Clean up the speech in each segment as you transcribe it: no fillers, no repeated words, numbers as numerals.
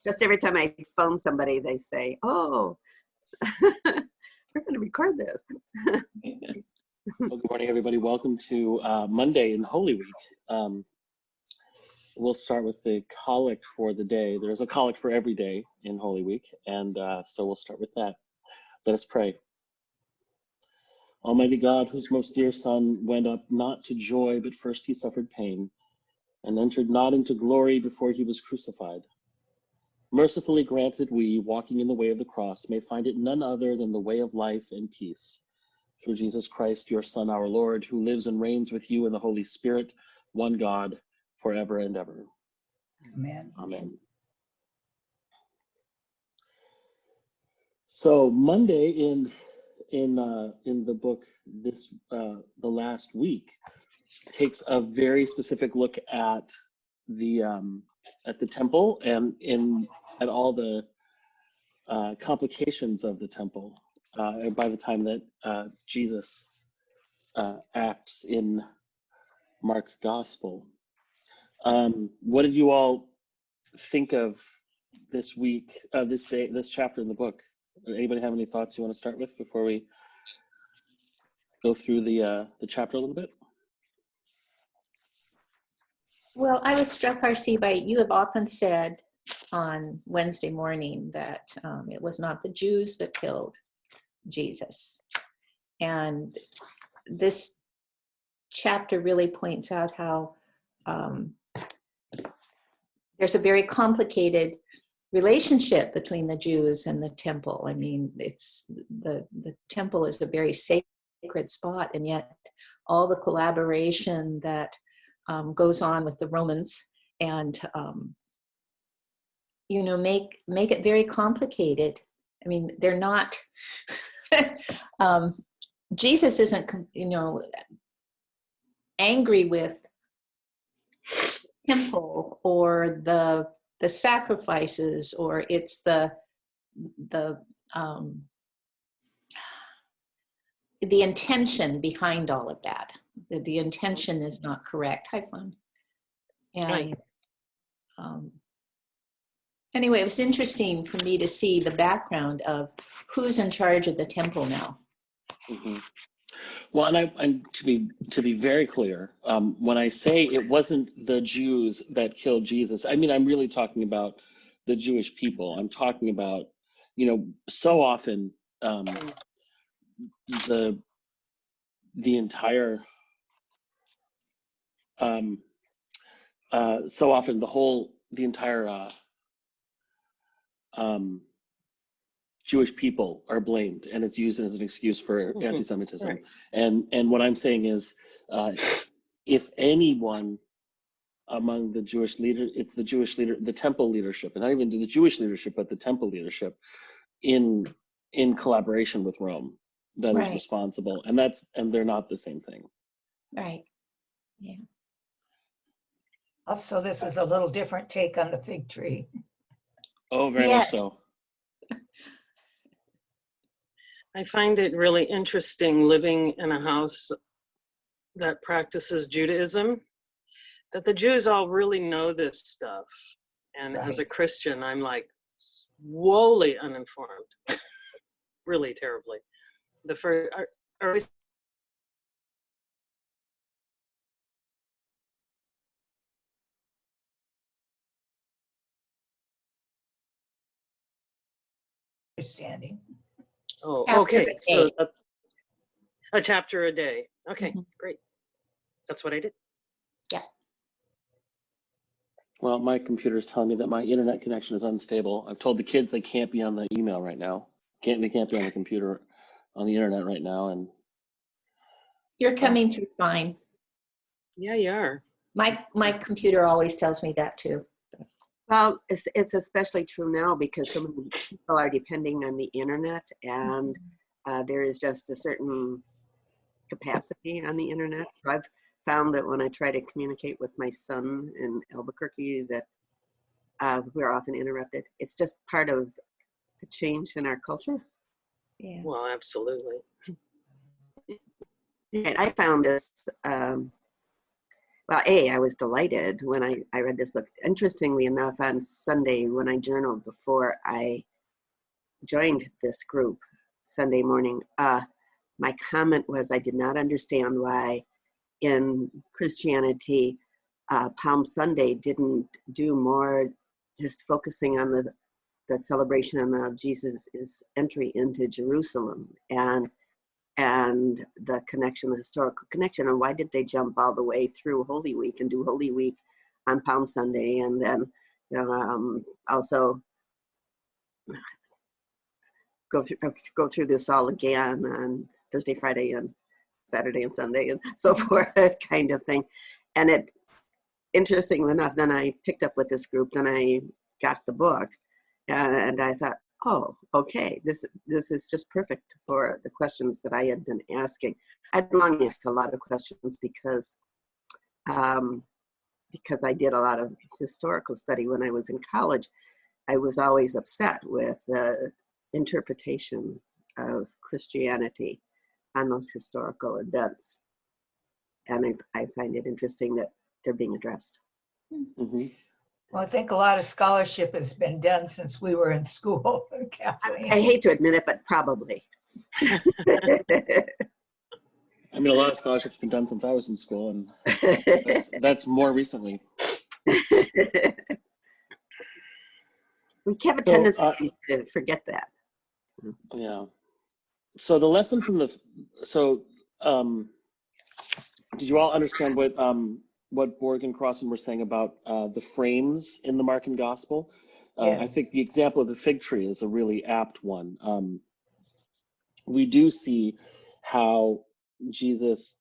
Just every time I phone somebody, they say, "Oh, we're going to record this." Well, good morning, everybody. Welcome to Monday in Holy Week. We'll start with the collect for the day. There's a collect for every day in Holy Week, and so we'll start with that. Let us pray. Almighty God, whose most dear Son went up not to joy, but first he suffered pain, and entered not into glory before he was crucified. Mercifully grant that we, walking in the way of the cross, may find it none other than the way of life and peace. Through Jesus Christ, your Son, our Lord, who lives and reigns with you in the Holy Spirit, one God, forever and ever. Amen. Amen. So Monday in the book, the last week, takes a very specific look at the temple and at all the complications of the temple. By the time that Jesus acts in Mark's gospel. What did you all think of this week, this day, this chapter in the book? Anybody have any thoughts you want to start with before we go through the chapter a little bit? Well, I was struck, RC, by you have often said on Wednesday morning that it was not the Jews that killed Jesus. And this chapter really points out how there's a very complicated relationship between the Jews and the temple. I mean, it's the temple is a very sacred spot, and yet all the collaboration that goes on with the Romans and make it very complicated. I mean, they're not Jesus isn't angry with temple or the sacrifices, or it's the intention behind all of that. The intention is not correct. Hi, Fawn. And anyway, it was interesting for me to see the background of who's in charge of the temple now. Mm-hmm. Well, and to be very clear, when I say it wasn't the Jews that killed Jesus, I mean, I'm really talking about the Jewish people. I'm talking about, so often the entire, so often the entire Jewish people are blamed, and it's used as an excuse for anti-Semitism. Right. And what I'm saying is, if anyone among the Jewish leader, it's the Jewish leader, the temple leadership, and not even the Jewish leadership, but the temple leadership, in collaboration with Rome, that is responsible, and they're not the same thing. Right. Yeah. Also, this is a little different take on the fig tree. Oh, very much so. I find it really interesting living in a house that practices Judaism, that the Jews all really know this stuff. And as a Christian, I'm like woefully uninformed, really terribly. The first, understanding. Oh, okay. So a chapter a day. Okay, great. That's what I did. Yeah. Well, my computer's telling me that my internet connection is unstable. I've told the kids they can't be on the email right now. They can't be on the computer, on the internet right now. And you're coming through fine. Yeah, you are. My computer always tells me that too. Well, it's especially true now because so many people are depending on the internet, and there is just a certain capacity on the internet. So I've found that when I try to communicate with my son in Albuquerque, that we're often interrupted. It's just part of the change in our culture. Yeah. Well, absolutely. And I found this Well, I was delighted when I read this book. Interestingly enough, on Sunday when I journaled before I joined this group Sunday morning, my comment was I did not understand why in Christianity, Palm Sunday didn't do more just focusing on the celebration of Jesus' entry into Jerusalem and the connection, the historical connection, and why did they jump all the way through Holy Week and do Holy Week on Palm Sunday, and then also go through this all again on Thursday, Friday, and Saturday and Sunday, and so forth, kind of thing. And it, interestingly enough, then I picked up with this group, then I got the book, and I thought, oh, okay, this is just perfect for the questions that I had been asking. I'd long asked a lot of questions because I did a lot of historical study when I was in college. I was always upset with the interpretation of Christianity on those historical events. And I find it interesting that they're being addressed. Mm-hmm. Well, I think a lot of scholarship has been done since we were in school, Kathleen. I hate to admit it, but probably. I mean, a lot of scholarship's been done since I was in school, and that's more recently. We have a So, tendency to forget that. Yeah. So the lesson from did you all understand what Borg and Crossan were saying about the frames in the Markan Gospel? I Yes. think the example of the fig tree is a really apt one. We do see how Jesus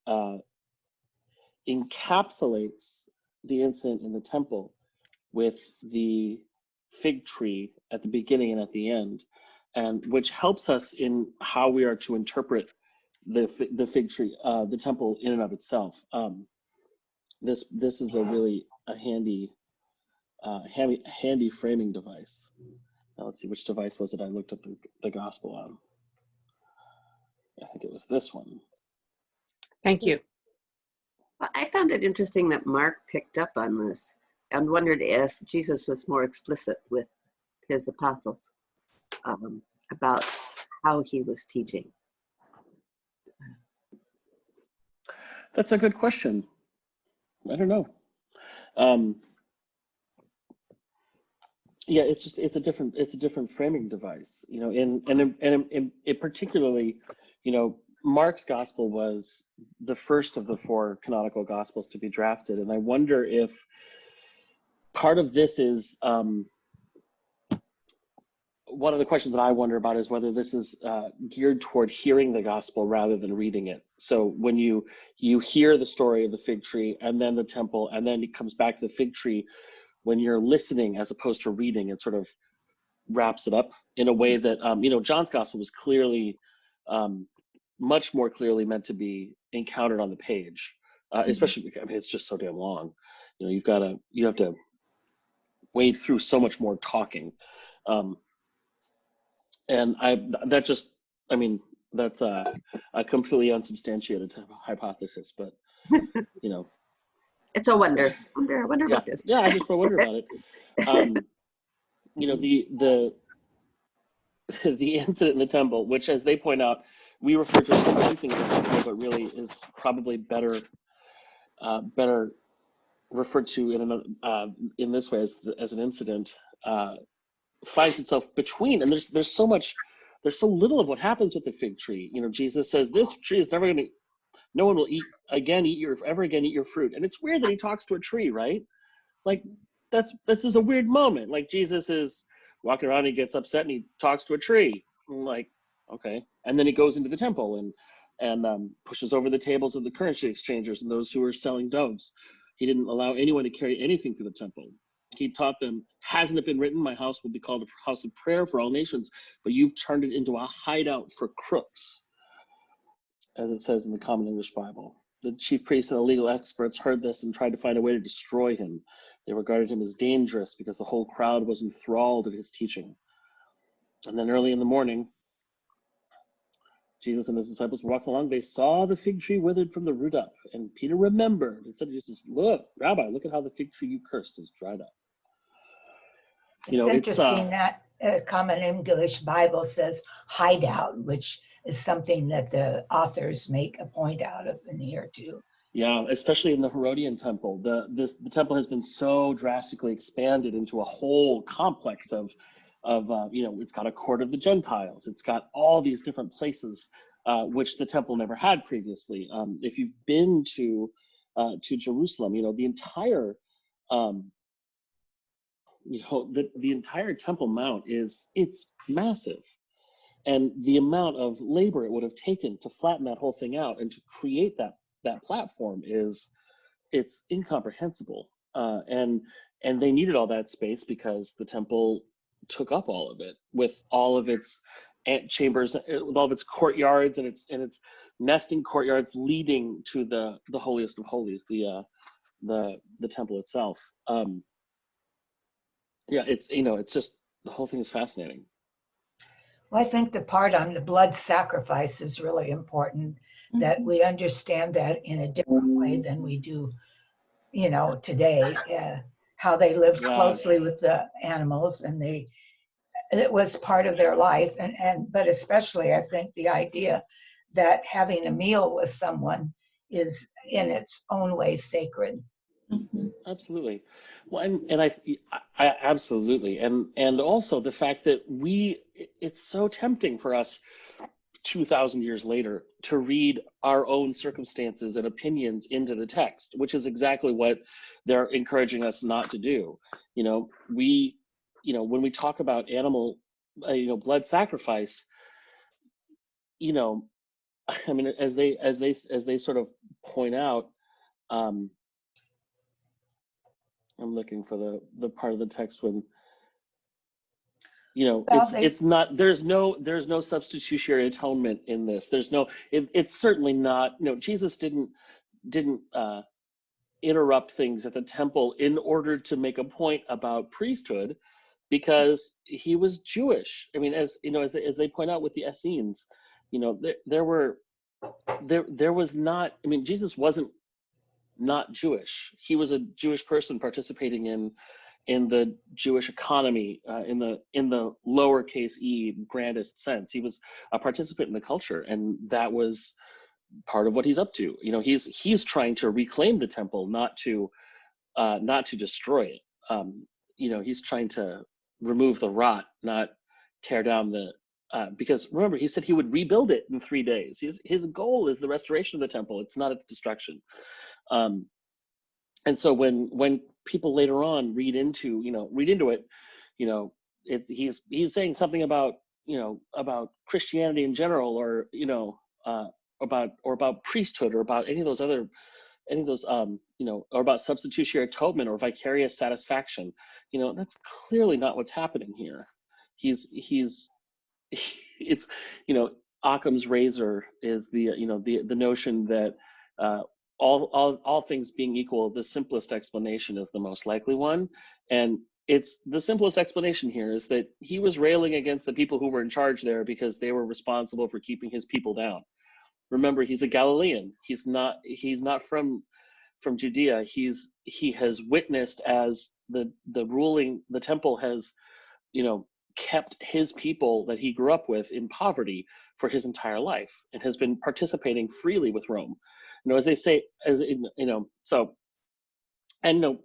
encapsulates the incident in the temple with the fig tree at the beginning and at the end, and which helps us in how we are to interpret the fig tree, the temple in and of itself. This is a really handy framing device. Now let's see, which device was it I looked up the gospel on? I think it was this one. Thank you. Well, I found it interesting that Mark picked up on this and wondered if Jesus was more explicit with his apostles about how he was teaching. That's a good question. I don't know. Yeah, it's a different framing device, you know. In particularly, you know, Mark's gospel was the first of the 4 canonical gospels to be drafted, and I wonder if part of this is one of the questions that I wonder about is whether this is geared toward hearing the gospel rather than reading it. So when you hear the story of the fig tree and then the temple, and then it comes back to the fig tree, when you're listening as opposed to reading, it sort of wraps it up in a way that, you know, John's gospel was clearly, much more clearly meant to be encountered on the page, especially because, I mean, it's just so damn long. You know, you have to wade through so much more talking. And I mean, that's a completely unsubstantiated hypothesis, but, you know. It's a wonder. I wonder about this. Yeah, I just wonder about it. You know, the incident in the temple, which, as they point out, we refer to as the cleansing of the temple, but really is probably better referred to in this way as an incident, finds itself between, and there's so little of what happens with the fig tree. You know, Jesus says this tree is never going to, no one will ever again eat your fruit, and it's weird that he talks to a tree, right? Like this is a weird moment. Like Jesus is walking around, he gets upset, and he talks to a tree. I'm like, okay, and then he goes into the temple and pushes over the tables of the currency exchangers and those who were selling doves. He didn't allow anyone to carry anything through the temple. He taught them, hasn't it been written, my house will be called a house of prayer for all nations, but you've turned it into a hideout for crooks, as it says in the Common English Bible. The chief priests and the legal experts heard this and tried to find a way to destroy him. They regarded him as dangerous because the whole crowd was enthralled at his teaching. And then early in the morning, Jesus and his disciples were walking along. They saw the fig tree withered from the root up. And Peter remembered and said to Jesus, look, Rabbi, look at how the fig tree you cursed is dried up. It's interesting that Common English Bible says hideout, which is something that the authors make a point out of in here too. Yeah, especially in the Herodian temple. The temple has been so drastically expanded into a whole complex of it's got a court of the Gentiles. It's got all these different places, which the temple never had previously. If you've been to Jerusalem, the entire the entire Temple Mount it's massive, and the amount of labor it would have taken to flatten that whole thing out and to create that platform it's incomprehensible. And they needed all that space because the temple took up all of it with all of its antechambers, with all of its courtyards and its nesting courtyards leading to the holiest of holies, the temple itself. It's just, the whole thing is fascinating. Well, I think the part on the blood sacrifice is really important, that we understand that in a different way than we do, today, how they lived closely with the animals, and it was part of their life. But especially, I think the idea that having a meal with someone is in its own way sacred. Absolutely. Well, and I absolutely, and also the fact that it's so tempting for us 2,000 years later to read our own circumstances and opinions into the text, which is exactly what they're encouraging us not to do. When we talk about animal, blood sacrifice, I mean, as they sort of point out, I'm looking for the part of the text when, it's not, there's no substitutionary atonement in this. It's certainly not, Jesus didn't interrupt things at the temple in order to make a point about priesthood, because he was Jewish. I mean, as they point out with the Essenes, there was not, I mean, Jesus wasn't not Jewish. He was a Jewish person participating in the Jewish economy, in the lowercase e grandest sense. He was a participant in the culture, and that was part of what he's up to. He's trying to reclaim the temple, not to destroy it. He's trying to remove the rot, not tear down because remember, he said he would rebuild it in 3 days. His goal is the restoration of the temple. It's not its destruction. And so when people later on read into it, he's saying something about Christianity in general, or about priesthood, or about any of those or about substitutionary atonement or vicarious satisfaction. That's clearly not what's happening here. It's Occam's razor is the notion that all things being equal, the simplest explanation is the most likely one. And it's the simplest explanation here is that he was railing against the people who were in charge there because they were responsible for keeping his people down. Remember, he's a Galilean. He's not from Judea. He has witnessed as the temple has, kept his people that he grew up with in poverty for his entire life, and has been participating freely with Rome. As they say, so, and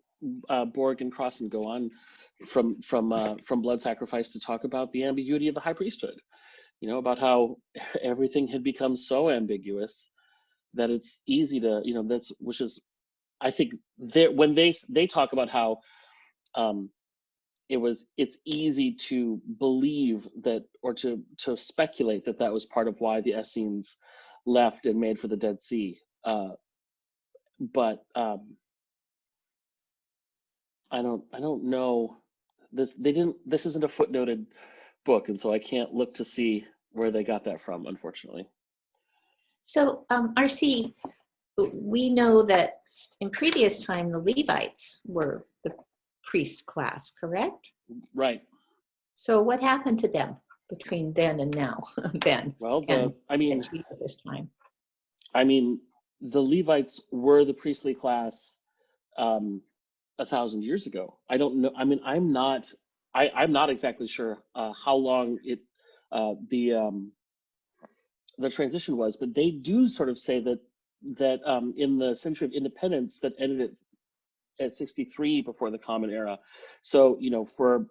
Borg and Crossan go on from blood sacrifice to talk about the ambiguity of the high priesthood. About how everything had become so ambiguous that it's easy to, which is, I think, when they talk about how it's easy to believe that, or to speculate that was part of why the Essenes left and made for the Dead Sea. But I don't know. This isn't a footnoted book, and so I can't look to see where they got that from, unfortunately. So, RC, we know that in previous time the Levites were the priest class, correct? Right. So what happened to them? between then and now, then Well, and I mean, at Jesus' time. the Levites were the priestly class 1,000 years ago. I don't know. I mean, I'm not exactly sure how long the transition was, but they do sort of say that in the century of independence that ended at 63 before the Common Era. So, for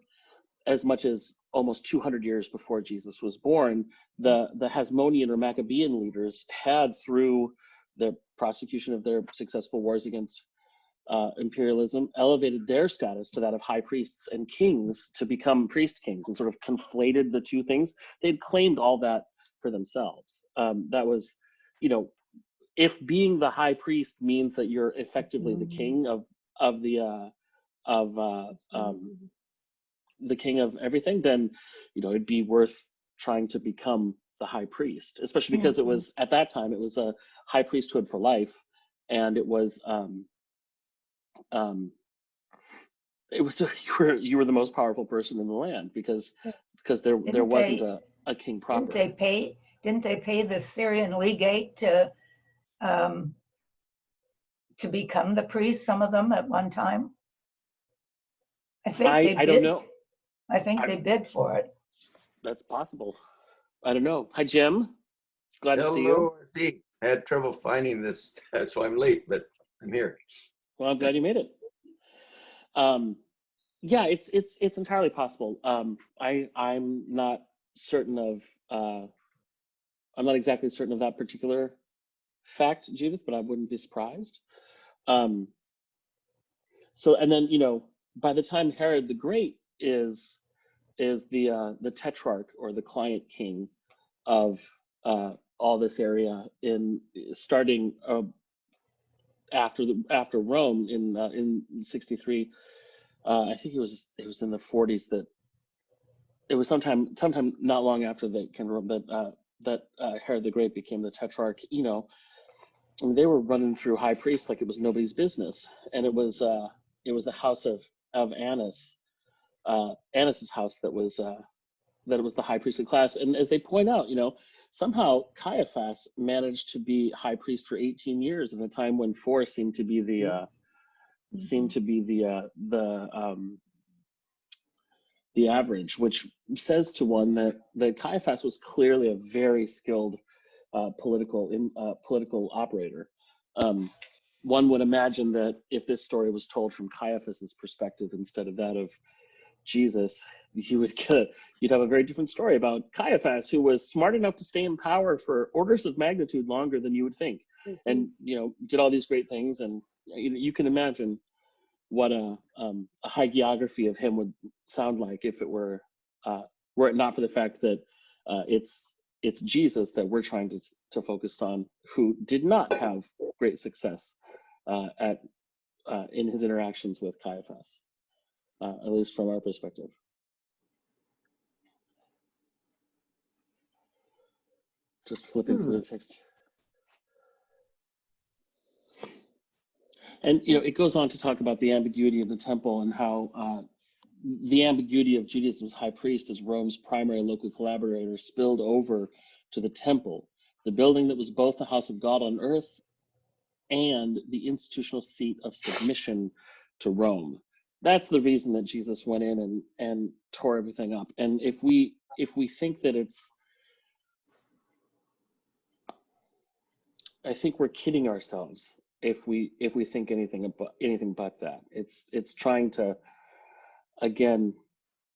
as much as almost 200 years before Jesus was born, the Hasmonean or Maccabean leaders had, through the prosecution of their successful wars against imperialism, elevated their status to that of high priests and kings to become priest kings, and sort of conflated the two things. They'd claimed all that for themselves. That was, if being the high priest means that you're effectively the king the king of everything, then it'd be worth trying to become the high priest, especially because it was, at that time, it was a high priesthood for life, and it was you were the most powerful person in the land because there wasn't a king proper. Didn't they pay the Syrian legate to become the priest, some of them at one time? I think I don't know. I think they bid for it. That's possible. I don't know. Hi, Jim. Glad to see you. Hello, Steve. I had trouble finding this, so I'm late, but I'm here. Well, I'm glad you made it. Yeah, it's entirely possible. I'm not certain of I'm not exactly certain of that particular fact, Judith, but I wouldn't be surprised. So, and then by the time Herod the Great is the tetrarch, or the client king of all this area, starting after Rome in 63. I think it was in the 40s that it was sometime not long after that Herod the Great became the tetrarch. I mean, they were running through high priests like it was nobody's business, and it was the house of Annas, Annas's house that was the high priestly class. And as they point out, somehow Caiaphas managed to be high priest for 18 years in a time when 4 seemed to be the average, which says to one that Caiaphas was clearly a very skilled political operator. One would imagine that if this story was told from Caiaphas's perspective instead of that of Jesus, you'd have a very different story about Caiaphas, who was smart enough to stay in power for orders of magnitude longer than you would think, and did all these great things. And you can imagine what a hagiography of him would sound like if it were it not for the fact that it's Jesus that we're trying to focus on, who did not have great success in his interactions with Caiaphas, at least from our perspective. Just flipping through the text. And it goes on to talk about the ambiguity of the temple and how the ambiguity of Judaism's high priest as Rome's primary local collaborator spilled over to the temple, the building that was both the house of God on earth and the institutional seat of submission to Rome. That's the reason that Jesus went in and tore everything up. And if we think that I think we're kidding ourselves if we think anything but that. It's trying to, again,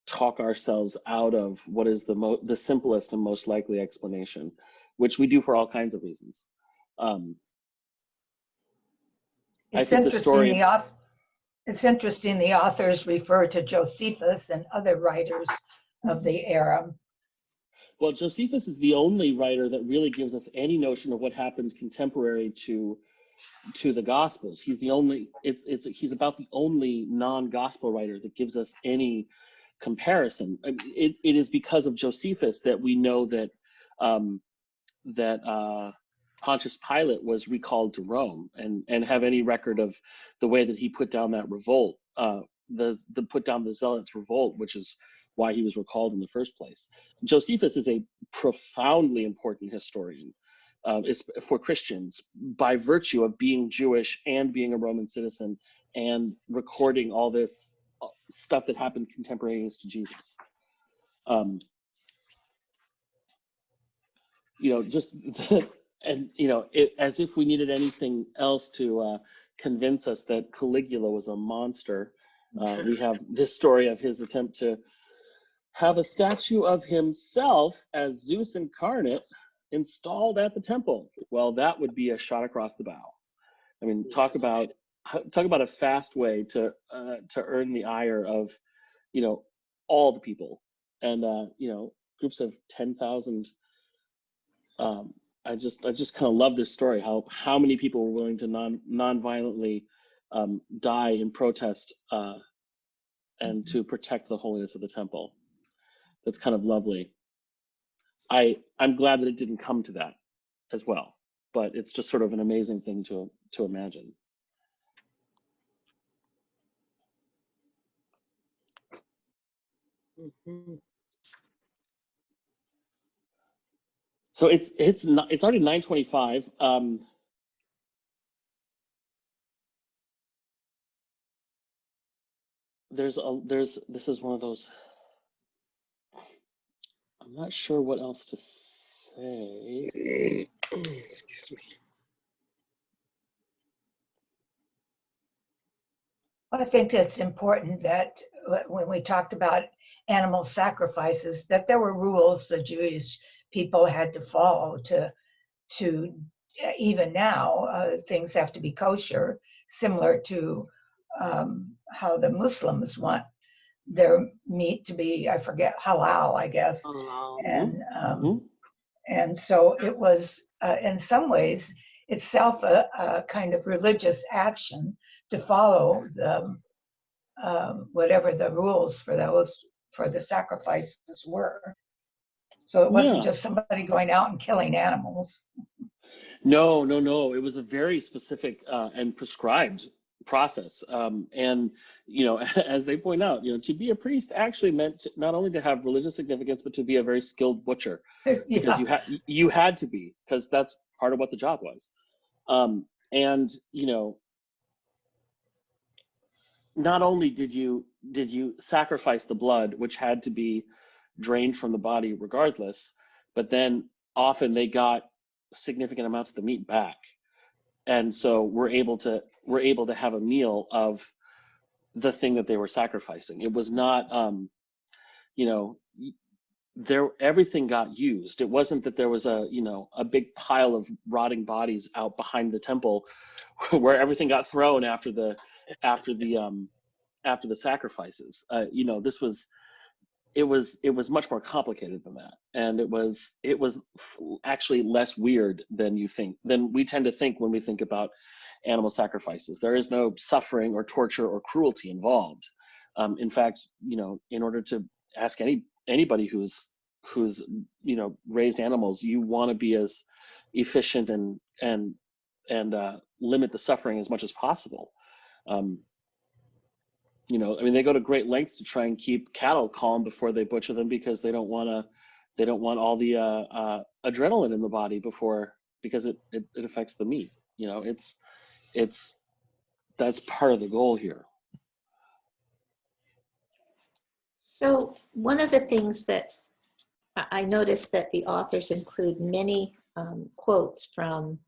talk ourselves out of what is the simplest and most likely explanation, which we do for all kinds of reasons. It's interesting the authors refer to Josephus and other writers of the era. Well, Josephus is the only writer that really gives us any notion of what happened contemporary to the Gospels. He's the only. He's about the only non-gospel writer that gives us any comparison. I mean, it is because of Josephus that we know that Pontius Pilate was recalled to Rome and have any record of the way that he put down that revolt, put down the Zealots' revolt, which is why he was recalled in the first place. Josephus is a profoundly important historian for Christians by virtue of being Jewish and being a Roman citizen and recording all this stuff that happened contemporaneous to Jesus. Just and as if we needed anything else to convince us that Caligula was a monster, we have this story of his attempt to have a statue of himself as Zeus incarnate installed at the temple. Well, that would be a shot across the bow. I mean, talk about a fast way to earn the ire of all the people, and groups of 10,000. I just kind of love this story. How many people were willing to non-violently die in protest and to protect the holiness of the temple. That's kind of lovely. I'm glad that it didn't come to that as well, but it's just sort of an amazing thing to imagine. Mhm. So it's already 9:25. This is one of those. I'm not sure what else to say. Excuse me. I think it's important that when we talked about animal sacrifices, that there were rules the Jewish people had to follow to even now, things have to be kosher, similar to how the Muslims want their meat to be, I forget, halal, I guess. And so it was, in some ways, itself a kind of religious action to follow the whatever the rules for the sacrifices were. So it wasn't just somebody going out and killing animals. No. It was a very specific and prescribed process. And as they point out, to be a priest actually meant not only to have religious significance, but to be a very skilled butcher, because you had to be, because that's part of what the job was. And not only did you sacrifice the blood, which had to be drained from the body regardless, but then often they got significant amounts of the meat back, and so we're able to have a meal of the thing that they were sacrificing. It was not everything got used. It wasn't that there was a big pile of rotting bodies out behind the temple where everything got thrown after the sacrifices. It was much more complicated than that, and it was actually less weird than we tend to think when we think about animal sacrifices. There is no suffering or torture or cruelty involved. In fact, in order to ask anybody who's raised animals, you want to be as efficient and limit the suffering as much as possible. They go to great lengths to try and keep cattle calm before they butcher them, because they don't want all the adrenaline in the body because it affects the meat. That's part of the goal here. So one of the things that I noticed that the authors include many quotes from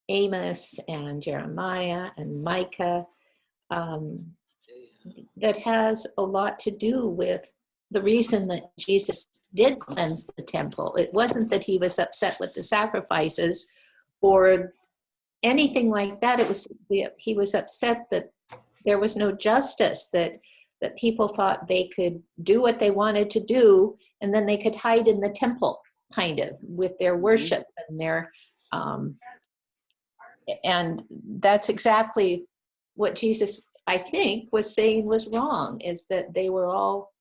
Amos and Jeremiah and Micah, that has a lot to do with the reason that Jesus did cleanse the temple. It wasn't that he was upset with the sacrifices or anything like that. It was he was upset that there was no justice, that people thought they could do what they wanted to do, and then they could hide in the temple, kind of, with their worship and their and that's exactly what Jesus, I think, was saying was wrong, is that they were all,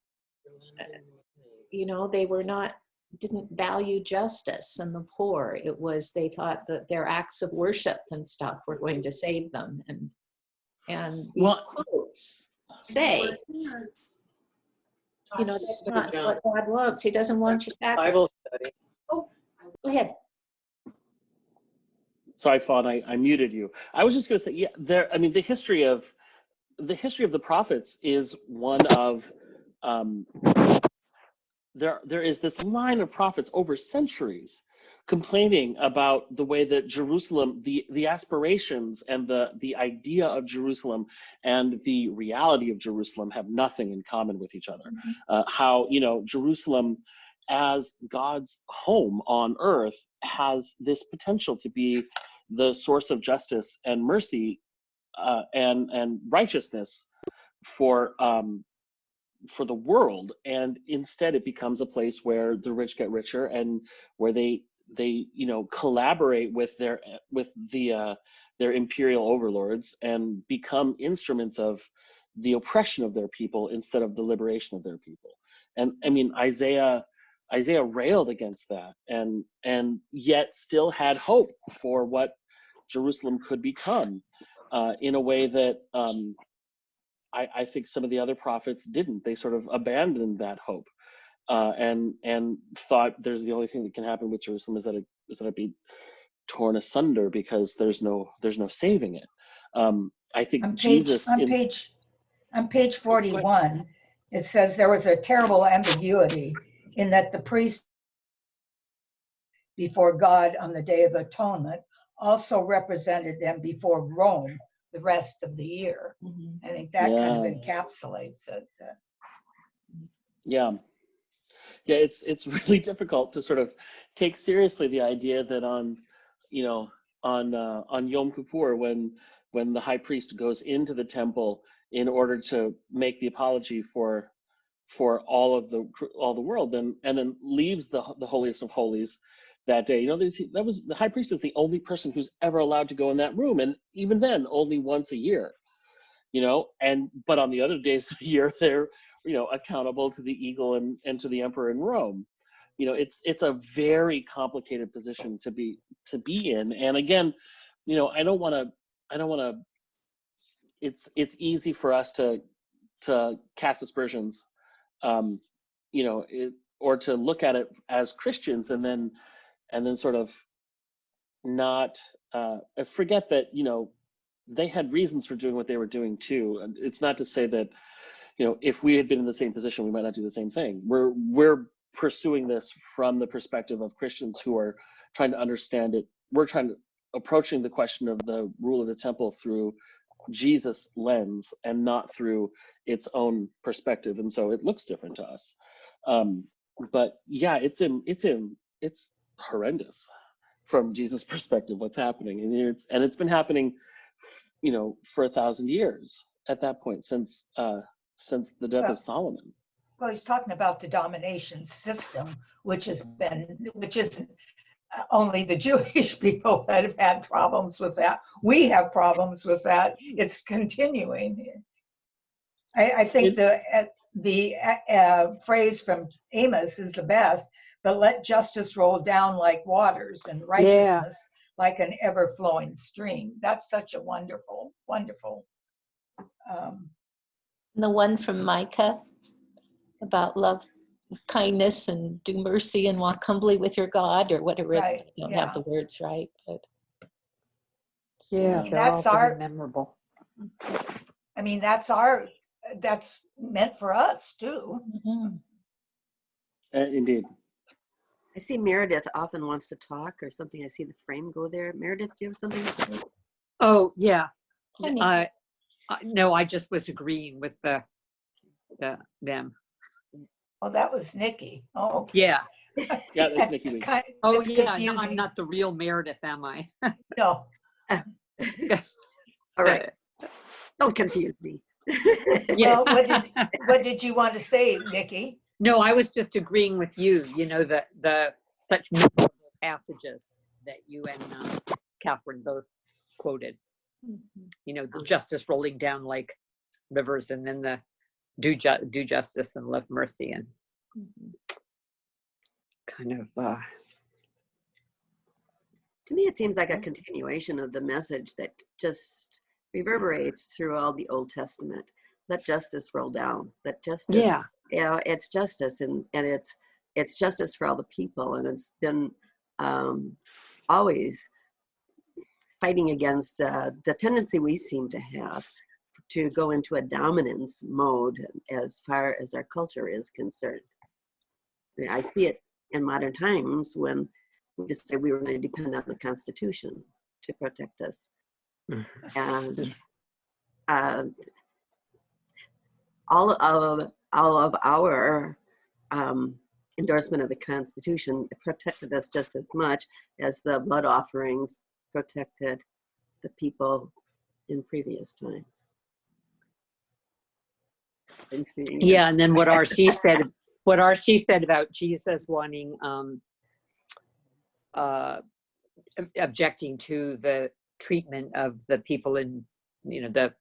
didn't value justice and the poor. It was, they thought that their acts of worship and stuff were going to save them. And these quotes say, You know, that's So, not John, what God wants. He doesn't want you sacrificed. Bible study. Oh, go ahead. Sorry, Fawn, I muted you. I was just going to say, yeah, I mean, the history of the prophets is one of there is this line of prophets over centuries complaining about the way that Jerusalem, the aspirations and the idea of Jerusalem and the reality of Jerusalem have nothing in common with each other. How, you know, Jerusalem as God's home on earth has this potential to be the source of justice and mercy and righteousness for the world, and instead it becomes a place where the rich get richer and where they you know collaborate with their imperial overlords and become instruments of the oppression of their people instead of the liberation of their people. And I mean, Isaiah railed against that, and yet still had hope for what Jerusalem could become in a way that I think some of the other prophets didn't. They sort of abandoned that hope and thought there's the only thing that can happen with Jerusalem is that it be torn asunder because there's no saving it. I think On Jesus page 41, it says there was a terrible ambiguity in that the priest before God on the Day of Atonement also represented them before Rome the rest of the year. I think that kind of encapsulates it. Yeah, it's really difficult to sort of take seriously the idea that on Yom Kippur, when the high priest goes into the temple in order to make the apology for all the world, and then leaves the holiest of holies that day. You know, that was the high priest is the only person who's ever allowed to go in that room, and even then only once a year. You know, but on the other days of the year, they're, you know, accountable to the eagle and to the emperor in Rome. You know, it's a very complicated position to be in. And again, you know, I don't want to. It's easy for us to cast aspersions, you know, or to look at it as Christians and then sort of not forget that, you know, they had reasons for doing what they were doing too. And it's not to say that, you know, if we had been in the same position, we might not do the same thing. We're pursuing this from the perspective of Christians who are trying to understand it. We're approaching the question of the rule of the temple through Jesus' lens and not through its own perspective. And so it looks different to us. But yeah, it's horrendous from Jesus' perspective, what's happening. And it's been happening, you know, for 1,000 years at that point, since the death of Solomon. Well, he's talking about the domination system, which isn't only the Jewish people that have had problems with that. We have problems with that. It's continuing. I think the phrase from Amos is the best, but let justice roll down like waters and righteousness like an ever-flowing stream. That's such a wonderful, wonderful. The one from Micah about love, kindness, and do mercy and walk humbly with your God, or whatever. Right, I don't have the words right, but yeah, they're all pretty memorable. I mean, that's meant for us too. Indeed. I see Meredith often wants to talk or something. I see the frame go there. Meredith, do you have something to say? Oh, yeah. No, I just was agreeing with them. Oh, that was Nikki. Oh, okay. Yeah. Yeah, that's Nikki. Oh, yeah. No, I'm not the real Meredith, am I? No. All right. Don't confuse me. Well, what did you want to say, Nikki? No, I was just agreeing with you. You know, the such memorable passages that you and Catherine both quoted. You know, the justice rolling down like rivers, and then the do justice and love mercy, and kind of. To me, it seems like a continuation of the message that just reverberates through all the Old Testament. Let justice roll down. Let justice you know, it's justice, and it's justice for all the people, and it's been always fighting against the tendency we seem to have to go into a dominance mode as far as our culture is concerned. I mean, I see it in modern times when we decided we were going to depend on the Constitution to protect us. And all of our endorsement of the Constitution protected us just as much as the blood offerings protected the people in previous times. Yeah, and then what R.C. said about Jesus wanting objecting to the treatment of the people in, you know, the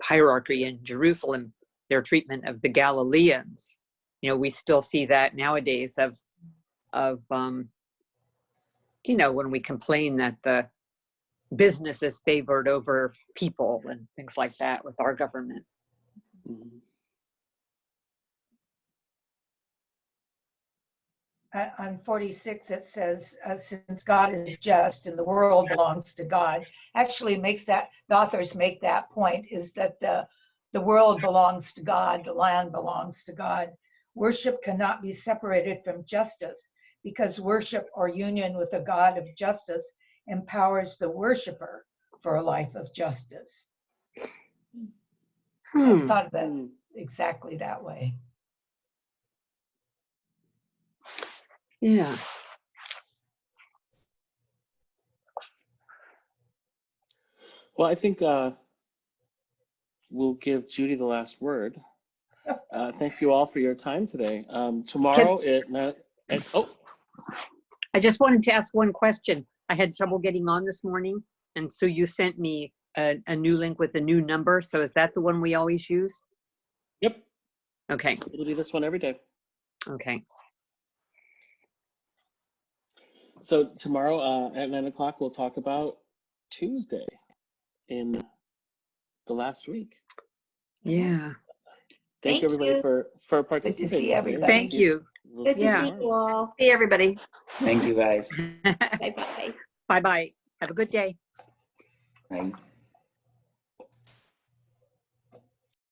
hierarchy in Jerusalem, their treatment of the Galileans. You know, we still see that nowadays of you know, when we complain that the business is favored over people and things like that with our government. On 46, it says, since God is just and the world belongs to God, actually makes that, the authors make that point, is that the world belongs to God, the land belongs to God. Worship cannot be separated from justice, because worship or union with a God of justice empowers the worshiper for a life of justice. I thought of that exactly that way. Yeah. Well, I think we'll give Judy the last word. Thank you all for your time today. Tomorrow I just wanted to ask one question. I had trouble getting on this morning, and so you sent me a new link with a new number. So is that the one we always use? Yep. Okay. It'll be this one every day. Okay. So tomorrow at 9 o'clock, we'll talk about Tuesday in the last week. Yeah. Thank you, everybody, for participating. Good to see everybody. Thank you. We'll Good to Yeah. see you all. Hey, everybody. Thank you, guys. Bye-bye. Bye-bye. Have a good day. Bye.